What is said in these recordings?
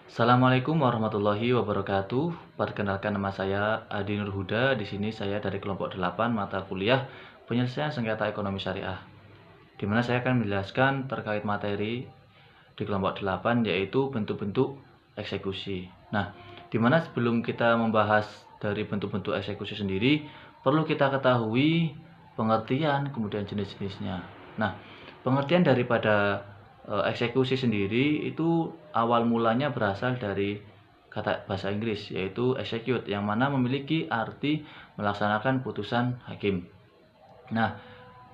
Assalamualaikum warahmatullahi wabarakatuh. Perkenalkan, nama saya Adi Nurhuda. Di sini saya dari kelompok 8 mata kuliah penyelesaian sengketa ekonomi syariah. Di mana saya akan menjelaskan terkait materi di kelompok 8 yaitu bentuk-bentuk eksekusi. Nah, di mana sebelum kita membahas dari bentuk-bentuk eksekusi sendiri, perlu kita ketahui pengertian kemudian jenis-jenisnya. Nah, pengertian daripada eksekusi sendiri itu awal mulanya berasal dari kata bahasa Inggris yaitu execute, yang mana memiliki arti melaksanakan putusan hakim. Nah,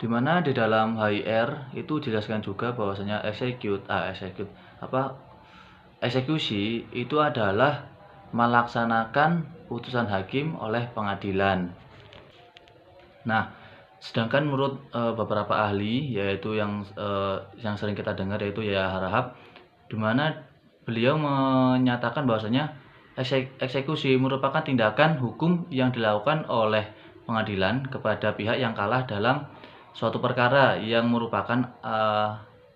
di mana di dalam HIR itu dijelaskan juga bahwasanya eksekusi itu adalah melaksanakan putusan hakim oleh pengadilan. Nah, sedangkan menurut beberapa ahli, yaitu yang sering kita dengar yaitu Yahya Harahap, di mana beliau menyatakan bahwasanya eksekusi merupakan tindakan hukum yang dilakukan oleh pengadilan kepada pihak yang kalah dalam suatu perkara yang merupakan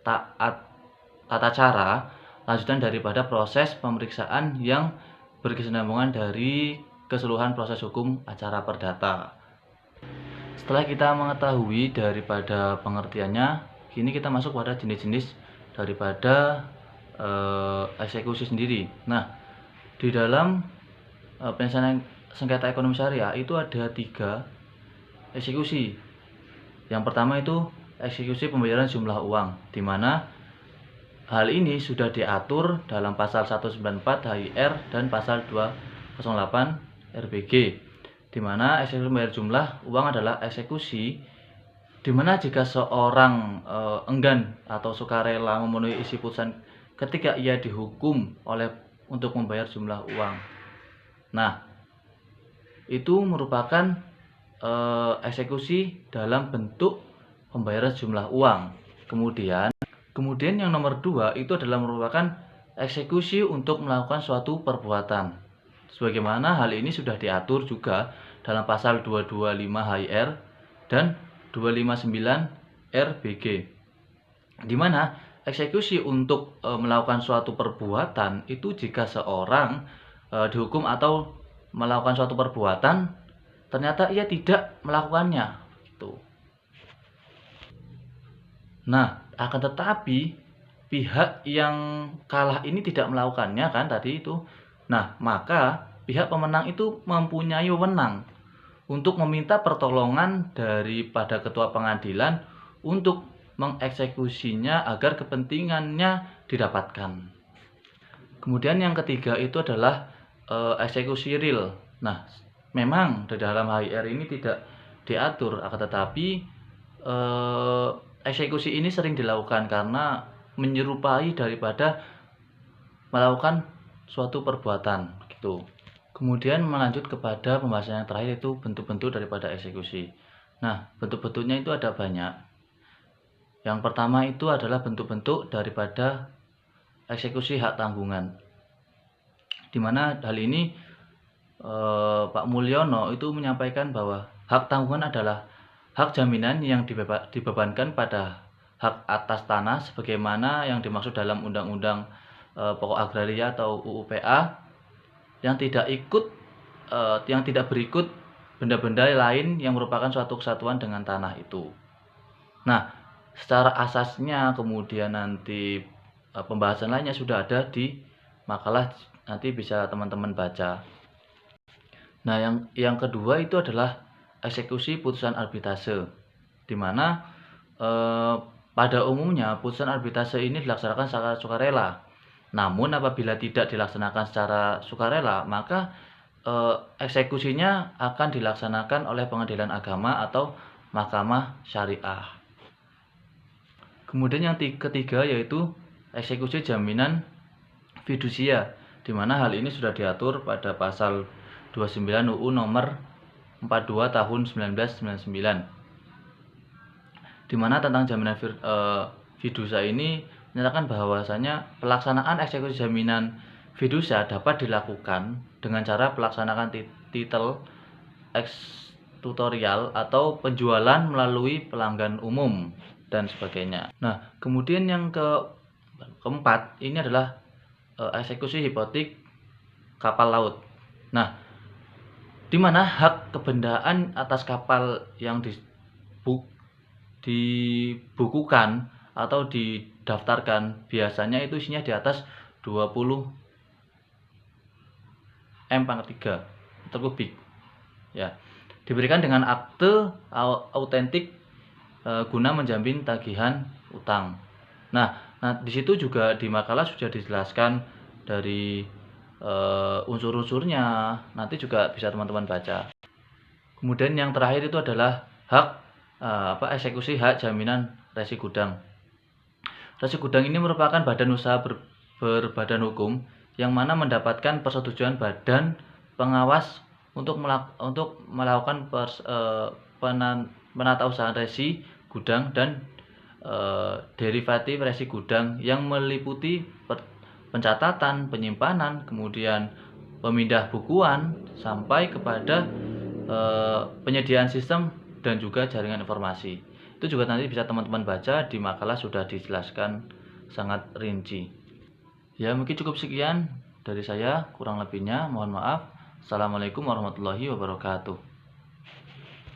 tata cara lanjutan daripada proses pemeriksaan yang berkesinambungan dari keseluruhan proses hukum acara perdata. Setelah kita mengetahui daripada pengertiannya, kini kita masuk pada jenis-jenis daripada eksekusi sendiri. Nah, di dalam penyelesaian sengketa ekonomi syariah itu ada 3 eksekusi. Yang pertama itu eksekusi pembayaran jumlah uang, di mana hal ini sudah diatur dalam pasal 194 HIR dan pasal 208 RBG, di mana eksekusi membayar jumlah uang adalah eksekusi di mana jika seorang enggan atau sukarela memenuhi isi putusan ketika ia dihukum untuk membayar jumlah uang. Nah, itu merupakan eksekusi dalam bentuk pembayaran jumlah uang. Kemudian yang nomor 2 itu adalah merupakan eksekusi untuk melakukan suatu perbuatan. Sebagaimana hal ini sudah diatur juga dalam pasal 225 HIR dan 259 RBG, di mana eksekusi untuk melakukan suatu perbuatan itu jika seorang dihukum atau melakukan suatu perbuatan ternyata ia tidak melakukannya gitu. Nah, akan tetapi pihak yang kalah ini tidak melakukannya kan tadi itu. Nah, maka pihak pemenang itu mempunyai wewenang untuk meminta pertolongan daripada ketua pengadilan untuk mengeksekusinya agar kepentingannya didapatkan. Kemudian yang ketiga itu adalah eksekusi real. Nah, memang di dalam HIR ini tidak diatur, akan tetapi eksekusi ini sering dilakukan karena menyerupai daripada melakukan suatu perbuatan gitu. Kemudian melanjut kepada pembahasan yang terakhir, yaitu bentuk-bentuk daripada eksekusi. Nah, bentuk-bentuknya itu ada banyak. Yang pertama itu adalah bentuk-bentuk daripada eksekusi hak tanggungan, di mana hal ini Pak Mulyono itu menyampaikan bahwa hak tanggungan adalah hak jaminan yang dibebankan pada hak atas tanah sebagaimana yang dimaksud dalam Undang-Undang Pokok Agraria atau UUPA, yang tidak berikut benda-benda lain yang merupakan suatu kesatuan dengan tanah itu. Nah, secara asasnya kemudian nanti pembahasan lainnya sudah ada di makalah, nanti bisa teman-teman baca. Nah, yang kedua itu adalah eksekusi putusan arbitrase, di mana pada umumnya putusan arbitrase ini dilaksanakan secara sukarela. Namun apabila tidak dilaksanakan secara sukarela, maka eksekusinya akan dilaksanakan oleh pengadilan agama atau mahkamah syariah. Kemudian yang ketiga yaitu eksekusi jaminan fidusia, di mana hal ini sudah diatur pada pasal 29 UU nomor 42 tahun 1999, di mana tentang jaminan fidusia ini menyatakan bahwasanya pelaksanaan eksekusi jaminan fidusia dapat dilakukan dengan cara pelaksanaan titel ekstutorial atau penjualan melalui pelanggan umum dan sebagainya. Nah, kemudian yang keempat ini adalah eksekusi hipotek kapal laut. Nah, di mana hak kebendaan atas kapal yang dibukukan atau didaftarkan biasanya itu isinya di atas 20 M/3 meter kubik ya, diberikan dengan akte autentik guna menjamin tagihan utang. Nah, di situ juga di makalah sudah dijelaskan dari unsur-unsurnya, nanti juga bisa teman-teman baca. Kemudian yang terakhir itu adalah hak eksekusi hak jaminan resi gudang. Resi gudang ini merupakan badan usaha berbadan hukum yang mana mendapatkan persetujuan badan pengawas untuk melakukan penatausahaan resi gudang dan derivatif resi gudang yang meliputi pencatatan, penyimpanan, kemudian pemindah bukuan sampai kepada penyediaan sistem dan juga jaringan informasi. Itu juga nanti bisa teman-teman baca di makalah sudah dijelaskan sangat rinci. Ya, mungkin cukup sekian dari saya, kurang lebihnya mohon maaf. Assalamualaikum warahmatullahi wabarakatuh.